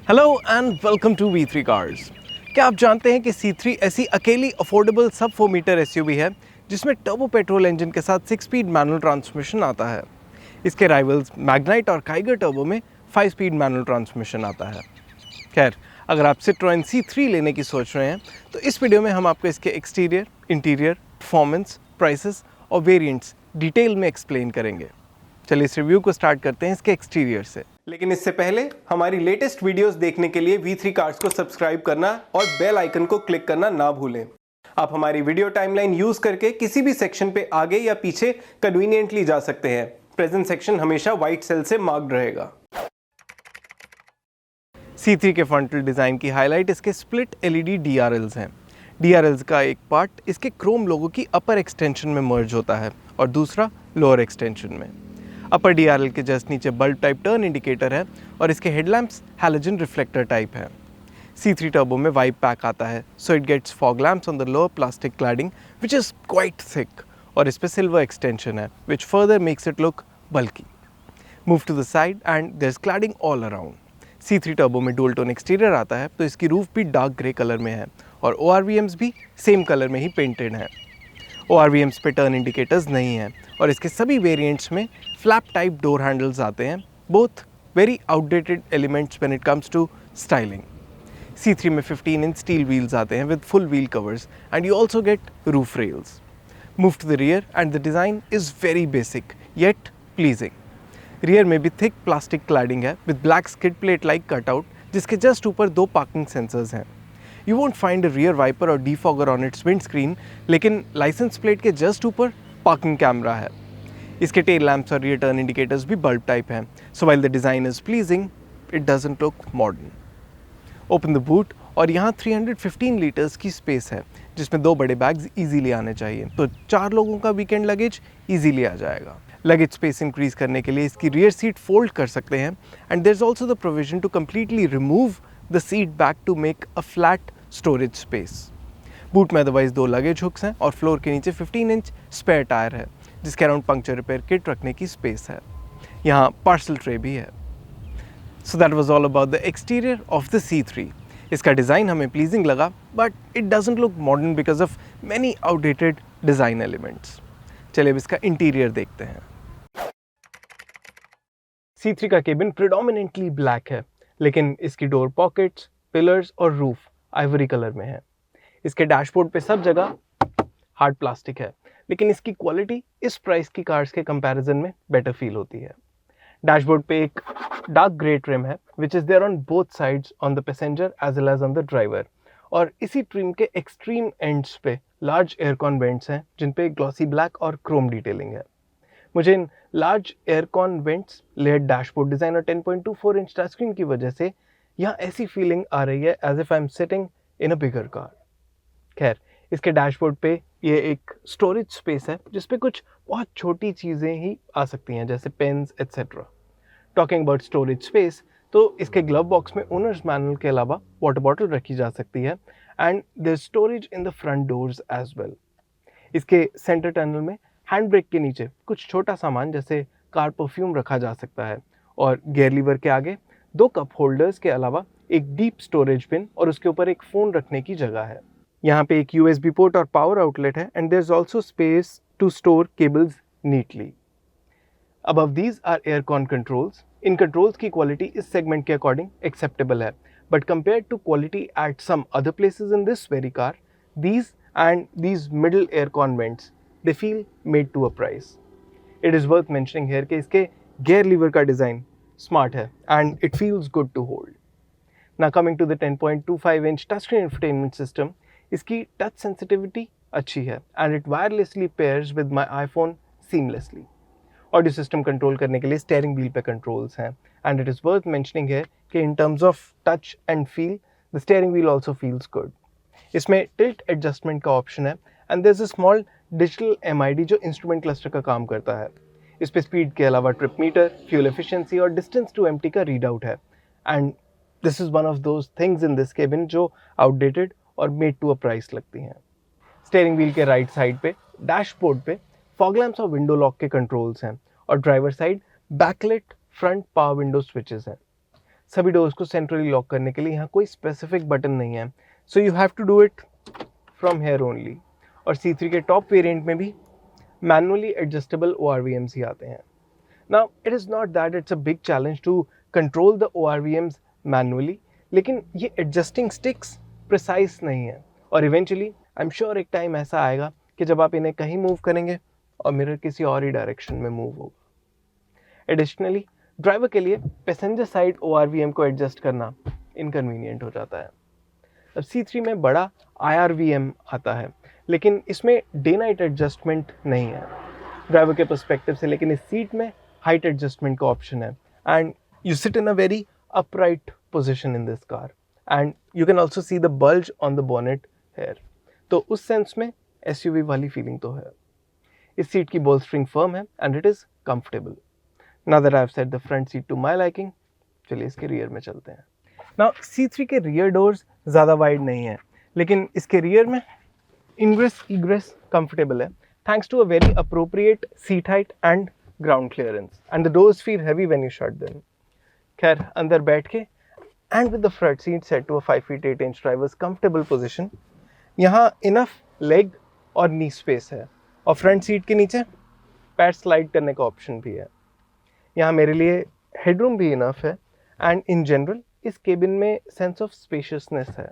Hello and welcome to V3 cars. क्या आप जानते हैं कि C3 ऐसी अकेली अफोर्डेबल सब 4 मीटर SUV है जिसमें टर्बो पेट्रोल इंजन के साथ 6 स्पीड मैनुअल ट्रांसमिशन आता है। इसके राइवल्स मैग्नाइट और काइगर टर्बो में 5 स्पीड मैनुअल ट्रांसमिशन आता है। खैर, अगर आप Citroën C3 लेने की सोच रहे हैं तो इस वीडियो में हम आपको इसके एक्सटीरियर, इंटीरियर, परफॉर्मेंस, प्राइसेस और वेरिएंट्स डिटेल में एक्सप्लेन करेंगे। चलिए इस रिव्यू को स्टार्ट करते हैं इसके एक्सटीरियर से। लेकिन इससे पहले हमारी लेटेस्ट वीडियोस देखने के लिए V3 कार्स को सब्सक्राइब करना और बेल आइकन को क्लिक करना ना भूलें। आप हमारी वीडियो टाइमलाइन यूज करके किसी भी सेक्शन पे आगे या पीछे कन्वीनियंटली जा सकते हैं। प्रेजेंट सेक्शन हमेशा व्हाइट सेल से मार्क्ड रहेगा। C3 के फ्रंटल डिजाइन की हाईलाइट इसके स्प्लिट LED DRLs हैं। DRLs का एक पार्ट इसके क्रोम लोगो की अपर एक्सटेंशन में मर्ज होता है और दूसरा लोअर एक्सटेंशन में। अपर DRL के जस्ट नीचे बल्ब टाइप टर्न इंडिकेटर है और इसके हेडलैम्प्स हैलोजन रिफ्लेक्टर टाइप है। C3 टर्बो में वाइप पैक आता है, so it gets fog lamps on the lower plastic cladding which is quite thick और इस पे सिल्वर एक्सटेंशन है which further makes it look bulky. Move to the side and there is cladding all around. C3 turbo में dual tone exterior आता है तो इसकी roof भी डार्क ग्रे कलर में है और ORVMs भी सेम कलर में ही पेंटेड हैं। ORVMs पे टर्न इंडिकेटर्स नहीं हैं और इसके सभी वेरिएंट्स में फ्लैप टाइप डोर हैंडल्स आते हैं, both very outdated elements when it comes to styling. C3 में 15 इंच स्टील व्हील्स आते हैं with full wheel covers and you also get roof rails. Move to the rear and the design is very basic yet pleasing. Rear में भी thick plastic cladding है with black skid plate like cutout जिसके just ऊपर 2 parking sensors हैं। You won't find a rear wiper or defogger on its windscreen, लेकिन licence plate के just ऊपर parking camera है। इसके टेल लैम्प्स और रियर टर्न इंडिकेटर्स भी बल्ब टाइप हैं, so while the design is pleasing, it doesn't look modern. Open the boot और यहाँ 315 लीटर्स की स्पेस है जिसमें 2 बड़े बैग्स इजीली आने चाहिए, तो 4 लोगों का वीकेंड लगेज इजीली आ जाएगा। लगेज स्पेस इंक्रीज करने के लिए इसकी रियर सीट फोल्ड कर सकते हैं and there is also the provision to completely remove the seat back to make a flat storage space. Boot में अदरवाइज 2 लगेज हुक्स हैं और फ्लोर के नीचे 15 इंच स्पेयर टायर है जिसके अराउंड पंक्चर रिपेयर किट रखने की स्पेस है। यहाँ पार्सल ट्रे भी है। So that was all about the exterior of the C3। इसका डिज़ाइन हमें प्लीजिंग लगा but it doesn't look modern because of many outdated design elements. चलिए अब इसका इंटीरियर देखते हैं। C3 का केबिन प्रिडोमिनेंटली ब्लैक है लेकिन इसकी डोर पॉकेट्स, पिलर्स और रूफ आइवरी कलर में है। इसके डैशबोर्ड पे सब जगह हार्ड प्लास्टिक है लेकिन इसकी क्वालिटी इस प्राइस की कार्स के कंपैरिजन में बेटर फील होती है। डैशबोर्ड पे एक डार्क ग्रे ट्रिम है which is there on both sides on the passenger as well as on the driver और इसी ट्रिम के एक्सट्रीम एंड्स पे लार्ज एयरकॉन वेंट्स हैं जिन पे ग्लॉसी ब्लैक और क्रोम डिटेलिंग है। मुझे इन large aircon vents, layered dashboard design और 10.24 इंच टच स्क्रीन की वजह से यहाँ ऐसी फीलिंग आ रही है as if I am sitting in a bigger car. खैर, इसके डैशबोर्ड पे ये एक स्टोरेज स्पेस है जिसपे कुछ बहुत छोटी चीज़ें ही आ सकती हैं जैसे pens etcetera. Talking about storage space, तो इसके ग्लव बॉक्स में ओनर्स मैनुअल के अलावा वाटर बॉटल रखी जा सकती है and there storage in the front doors as well. इसके सेंटर टनल में हैंड ब्रेक के नीचे कुछ छोटा सामान जैसे कार परफ्यूम रखा जा सकता है और गियर लीवर के आगे 2 कप होल्डर्स के अलावा एक डीप स्टोरेज पिन और उसके ऊपर एक फ़ोन रखने की जगह है। यहाँ पे एक USB पोर्ट और पावर आउटलेट है and there is also space to store cables neatly. Above these are aircon controls. इन कंट्रोल्स की क्वालिटी इस सेगमेंट के अकॉर्डिंग एक्सेप्टेबल है but compared to quality at some other places in this very car, these middle aircon vents, they feel made to a price. It is worth mentioning here कि इसके gear lever का design smart है and it feels good to hold. Now coming to the 10.25 inch touchscreen infotainment system, इसकी touch sensitivity अच्छी है and it wirelessly pairs with my iPhone seamlessly. Audio system control करने के लिए steering wheel पे controls हैं and it is worth mentioning here कि in terms of touch and feel, the steering wheel also feels good. इसमें tilt adjustment का option है and there is a small digital MID जो instrument cluster का काम करता है। इस पे स्पीड के अलावा ट्रिप मीटर, फ्यूल एफिशिएंसी और डिस्टेंस टू एम्प्टी का रीड आउट है and this is one of those things in this cabin जो आउटडेटेड और मेड टू अ प्राइस लगती हैं। स्टीयरिंग व्हील के राइट साइड पे डैशबोर्ड पे फॉग लैम्प्स और विंडो लॉक के कंट्रोल्स हैं और driver side backlit front power window switches हैं। सभी डोर्स को सेंट्रली लॉक करने के लिए यहाँ कोई स्पेसिफिक बटन नहीं है, so you have to do it from here only. और C3 के टॉप वेरिएंट में भी मैनुअली एडजस्टेबल ORVMs ही आते हैं। Now, it is not that it's a big challenge to control the ORVMs manually, लेकिन ये adjusting sticks precise नहीं है, और eventually I'm sure एक टाइम ऐसा आएगा कि जब आप इन्हें कहीं मूव करेंगे और मिरर किसी और ही डायरेक्शन में मूव होगा। एडिशनली ड्राइवर के लिए पैसेंजर साइड ORVM को एडजस्ट करना इनकन्वीनियंट हो जाता है। अब C3 में बड़ा IRVM आता है, लेकिन इसमें डे नाइट एडजस्टमेंट नहीं है ड्राइवर के पर्सपेक्टिव से, लेकिन इस सीट में हाइट एडजस्टमेंट का ऑप्शन है and you sit in a very upright position in this car and you can also see the bulge on the bonnet here. तो उस सेंस में SUV वाली फीलिंग तो है। इस सीट की बोल्स्टरिंग फर्म है and it is comfortable. Now that I have set the front seat to my liking, चलिए इसके रियर में चलते हैं। नाउ C3 के रियर डोर्स ज़्यादा वाइड नहीं है, लेकिन इसके रियर में ingress egress कंफर्टेबल है thanks to a very appropriate seat height and ground clearance and the doors feel heavy when you shut them. खैर अंदर बैठ के and with the front seat set to a 5 feet 8 inch drivers comfortable position, यहाँ enough leg और knee space है और front seat के नीचे पैर स्लाइड करने का ऑप्शन भी है। यहाँ मेरे लिए हेडरूम भी इनफ है एंड इन जनरल इस केबिन में सेंस ऑफ स्पेशियसनेस है।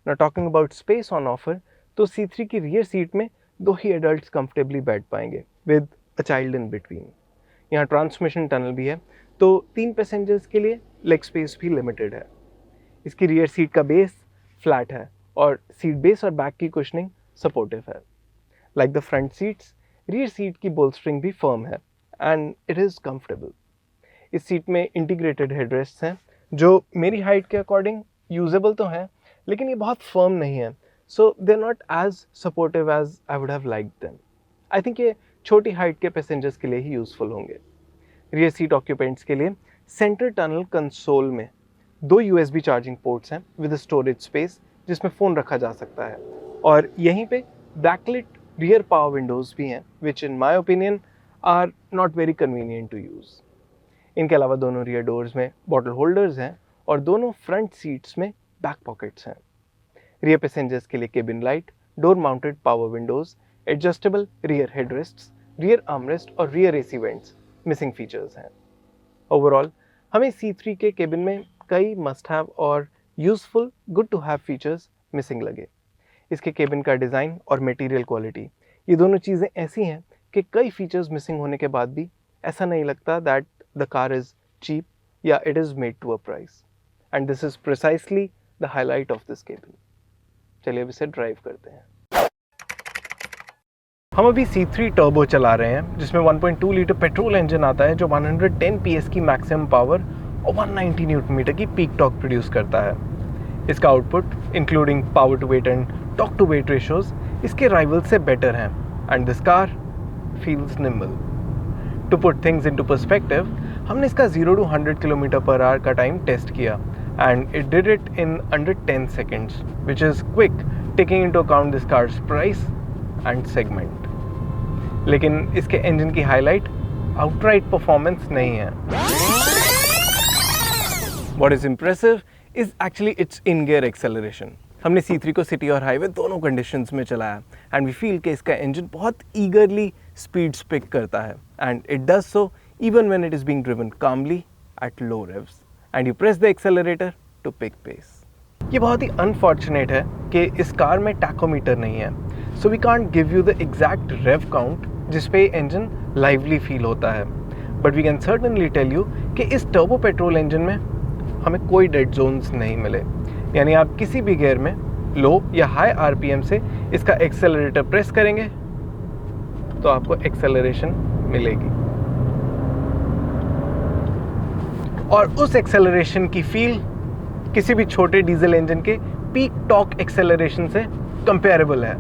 ना talking about space on offer, तो C3 की रियर सीट में 2 ही एडल्ट्स कंफर्टेबली बैठ पाएंगे with a child in between. यहाँ ट्रांसमिशन टनल भी है, तो 3 पैसेंजर्स के लिए लेग स्पेस भी लिमिटेड है। इसकी रियर सीट का बेस फ्लैट है और सीट बेस और बैक की कुशनिंग सपोर्टिव है। Like the front seats, rear seat की बोल्स्टरिंग भी फर्म है एंड इट इज़ कंफर्टेबल। इस सीट में इंटीग्रेटेड हेडरेस्ट हैं जो मेरी हाइट के अकॉर्डिंग यूजेबल तो हैं, लेकिन ये बहुत फर्म नहीं है, so they are not as supportive as I would have liked them. I think ये छोटी हाइट के पैसेंजर्स के लिए ही यूज़फुल होंगे। रियर सीट ऑक्यूपेंट्स के लिए सेंटर टनल कंसोल में 2 USB चार्जिंग पोर्ट्स हैं विद स्टोरेज स्पेस जिसमें फ़ोन रखा जा सकता है, और यहीं पे बैकलिट रियर पावर विंडोज़ भी हैं which in my opinion are not very convenient to use. इनके अलावा दोनों रियर डोर्स में बॉटल होल्डर्स हैं और दोनों फ्रंट सीट्स में बैक पॉकेट्स हैं। रियर पैसेंजर्स के लिए cabin light, door mounted power windows, adjustable rear headrests, rear armrest और rear AC vents missing features हैं। ओवरऑल हमें C3 के केबिन में कई मस्ट हैव और useful good to have features missing लगे। इसके केबिन का डिज़ाइन और मटेरियल क्वालिटी, ये दोनों चीज़ें ऐसी हैं कि कई फीचर्स मिसिंग होने के बाद भी ऐसा नहीं लगता that the car is cheap या it is made to a price, and this is precisely the highlight of this cabin. चलिए अब इसे ड्राइव करते हैं। हम अभी C3 टर्बो चला रहे हैं जिसमें 1.2 लीटर पेट्रोल इंजन आता है जो 110 PS की मैक्सिमम पावर और 190 न्यूटन मीटर की पीक टॉर्क प्रोड्यूस करता है। इसका output including power to weight and torque to weight ratios इसके राइवल से बेटर हैं and this car feels nimble. To put things into perspective, हमने इसका 0 to 100 km/h का टाइम टेस्ट किया and it did it in under 10 seconds, which is quick taking into account this car's price and segment. लेकिन इसके engine की highlight outright performance नहीं है। What is impressive is actually its in-gear acceleration. हमने C3 को city और highway दोनों conditions में चलाया एंड वी फील कि इसका इंजन बहुत ईगरली स्पीड्स पिक करता है and it does so even when it is being driven calmly at low revs and you press the accelerator to pick pace. ये बहुत ही अनफॉर्चुनेट है कि इस कार में टैकोमीटर नहीं है, so we can't give you the exact rev count जिस पे इंजन लाइवली फील होता है, but we can certainly tell you कि इस टर्बो पेट्रोल इंजन में हमें कोई डेड जोन्स नहीं मिले, यानी आप किसी भी गियर में लो या हाई RPM से इसका एक्सेलरेटर प्रेस करेंगे तो आपको एक्सेलरेशन मिलेगी, और उस एक्सेलरेशन की फील किसी भी छोटे डीजल इंजन के पीक टॉर्क एक्सेलरेशन से कंपेरेबल है।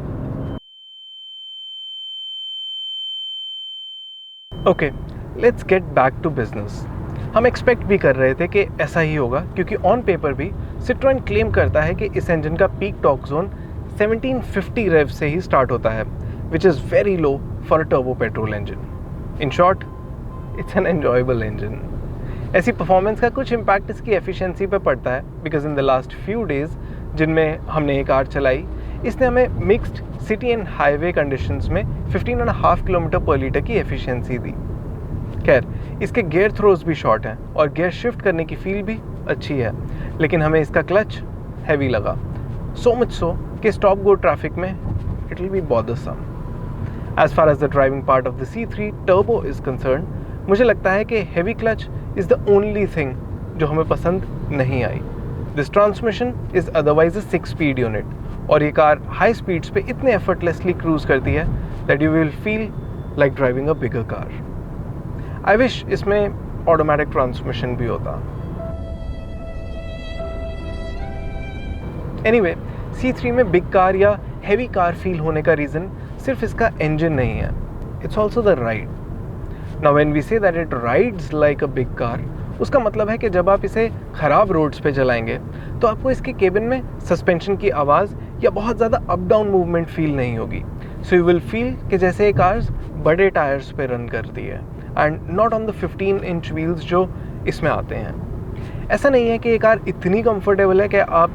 Okay, let's get back to business. हम एक्सपेक्ट भी कर रहे थे कि ऐसा ही होगा क्योंकि ऑन पेपर भी सिट्रोएन क्लेम करता है कि इस इंजन का पीक टॉर्क जोन 1750 रेव से ही स्टार्ट होता है, which is very low for a turbo petrol engine. In short, it's an enjoyable engine. ऐसी परफॉर्मेंस का कुछ इम्पैक्ट इसकी एफिशिएंसी पे पड़ता है, because in the last few days जिनमें हमने ये कार चलाई, इसने हमें mixed city and highway conditions में 15.5 किलोमीटर पर लीटर की एफिशिएंसी दी। खैर, इसके गियर थ्रोज भी शॉर्ट हैं और गियर शिफ्ट करने की फील भी अच्छी है, लेकिन हमें इसका क्लच हैवी लगा, सो मच सो कि स्टॉप गो ट्रैफिक में it will be bothersome. As far as the driving part of the C3 turbo is concern, मुझे लगता है कि heavy clutch is the only thing जो हमें पसंद नहीं आई। This transmission is otherwise a six speed unit और ये कार हाई स्पीड्स पे इतने एफर्टलेसली क्रूज करती है that you will feel like driving a bigger car. I wish इसमें ऑटोमेटिक ट्रांसमिशन भी होता। एनीवे, C3 में बिग कार या हैवी कार फील होने का रीज़न सिर्फ इसका इंजन नहीं है, it's also the ride. Now when we say that it rides like a big car, उसका मतलब है कि जब आप इसे ख़राब रोड्स पे चलाएंगे तो आपको इसके केबिन में सस्पेंशन की आवाज़ या बहुत ज़्यादा अप डाउन मूवमेंट फील नहीं होगी। सो यू विल फील कि जैसे ये कार्स बड़े टायर्स पे रन करती है and not on the 15 inch wheels जो इसमें आते हैं। ऐसा नहीं है कि ये कार इतनी कंफर्टेबल है कि आप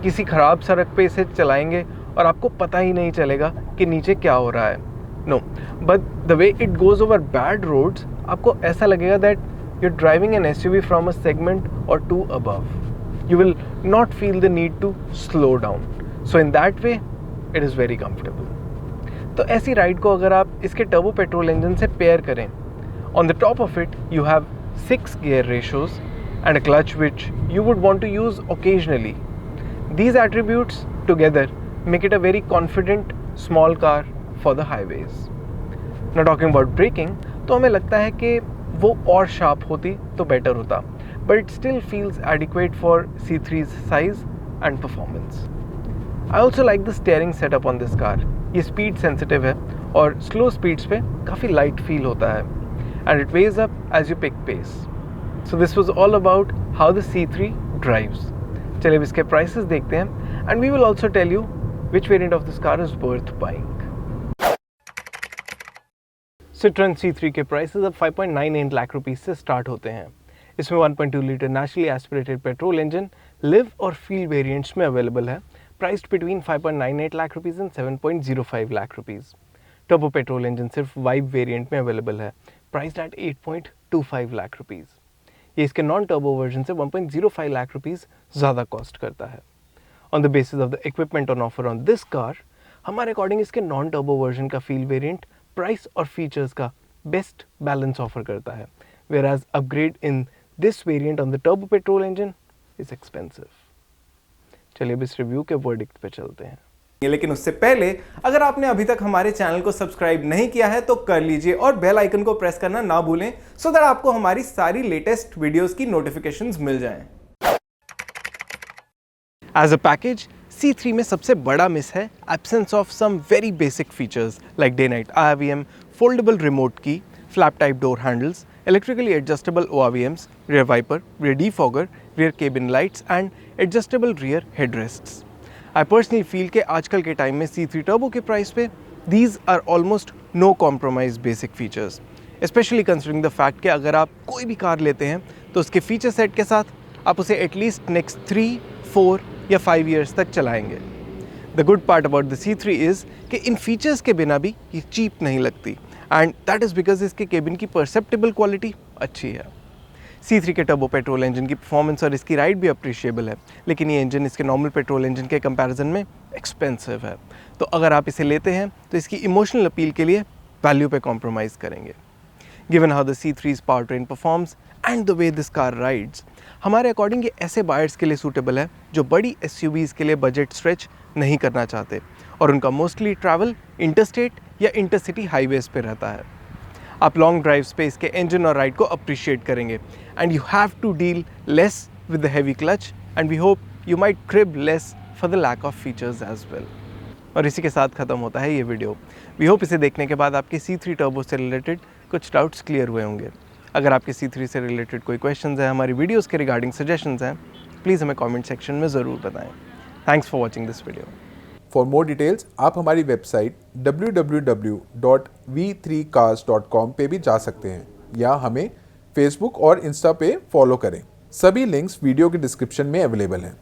किसी ख़राब सड़क पे इसे चलाएंगे और आपको पता ही नहीं चलेगा कि नीचे क्या हो रहा है। No, but the way it goes over bad roads, आपको ऐसा लगेगा that you're driving an SUV from a segment or two above. You will not feel the need to slow down. So in that way, it is very comfortable. तो ऐसी ride को अगर आप इसके turbo petrol engine से pair करें, on the top of it you have 6 gear ratios and a clutch which you would want to use occasionally. These attributes together make it a very confident small car for the highways. Now talking about braking, तो हमें लगता है कि वो और sharp होती तो better होता, but it still feels adequate for C3's size and performance. I also like the steering setup on this car. ये स्पीड सेंसिटिव है और स्लो स्पीड्स पे काफ़ी लाइट फील होता है and it weighs up as you pick pace. So this was all about how the C3 drives. चलिए अब इसके प्राइसेस देखते हैं and we will also tell you which variant of this car is worth buying. Citroen C3 के prices अब 5.98 lakh rupees से start होते हैं। इसमें 1.2 litre naturally aspirated petrol engine live और फील वेरिएंट्स में अवेलेबल है, priced between 5.98 lakh rupees and 7.05 lakh rupees. Turbo petrol engine सिर्फ वाइब वेरिएंट में अवेलेबल है, प्राइस्ड एट 8.25 लाख रुपीस। ये इसके नॉन टर्बो वर्जन से 1.05 लाख रुपीस ज़्यादा कॉस्ट करता है। On the basis of the equipment on offer on this car, हमारे अकॉर्डिंग इसके नॉन टर्बो वर्जन का फील वेरिएंट प्राइस और फीचर्स का बेस्ट बैलेंस ऑफर करता है, whereas upgrade in this variant on the turbo petrol engine is expensive. चलिए अब इस रिव्यू के वर्डिक्ट पे चलते हैं। लेकिन उससे पहले अगर आपने अभी तक हमारे चैनल को सब्सक्राइब नहीं किया है तो कर लीजिए और बेल आइकन को प्रेस करना ना भूलें, सो दैट आपको हमारी सारी लेटेस्ट वीडियोस की नोटिफिकेशंस मिल जाएं। एज अ पैकेज, C3 में सबसे बड़ा मिस है absence of some very basic features like day night IRVM, foldable remote key, flap type door handles, electrically adjustable ORVMs, rear wiper, rear defogger, rear cabin lights and adjustable rear headrests. I personally feel कि आजकल के time में C3 turbo के price पे these are almost no compromise basic features, especially considering the fact कि अगर आप कोई भी कार लेते हैं तो उसके फीचर सेट के साथ आप उसे एटलीस्ट नेक्स्ट 3, 4 या 5 ईयर्स तक चलाएंगे। The good part about the C3 is कि इन फीचर्स के बिना भी ये चीप नहीं लगती एंड दैट इज़ बिकॉज इसके केबिन की परसेप्टेबल क्वालिटी अच्छी है। C3 के टर्बो पेट्रोल इंजन की परफॉर्मेंस और इसकी राइड भी अप्रिशिएबल है, लेकिन ये इंजन इसके नॉर्मल पेट्रोल इंजन के कंपैरिजन में एक्सपेंसिव है। तो अगर आप इसे लेते हैं तो इसकी इमोशनल अपील के लिए वैल्यू पे कॉम्प्रोमाइज़ करेंगे। Given how the C3's power train performs and the way this car rides, हमारे अकॉर्डिंग ये ऐसे बायर्स के लिए सूटेबल है जो बड़ी SUVs के लिए बजट स्ट्रेच नहीं करना चाहते और उनका मोस्टली ट्रैवल इंटरस्टेट या इंटरसिटी हाईवेज पे रहता है। आप लॉन्ग ड्राइव्स पे इसके इंजन और राइड को अप्रिशिएट करेंगे and you have to deal less with the heavy clutch and we hope you might crib less for the lack of features as well. और इसी के साथ ख़त्म होता है ये वीडियो। वी होप इसे देखने के बाद आपके C3 टर्बो से रिलेटेड कुछ डाउट्स क्लियर हुए होंगे। अगर आपके C3 से रिलेटेड कोई क्वेश्चंस हैं, हमारी वीडियोस के रिगार्डिंग सजेशंस हैं, प्लीज़ हमें कमेंट सेक्शन में ज़रूर बताएं। Thanks for watching this video. For more details आप हमारी वेबसाइट www.v3cars.com पे भी जा सकते हैं या हमें फेसबुक और इंस्टा पे फॉलो करें। सभी लिंक्स वीडियो के डिस्क्रिप्शन में अवेलेबल हैं।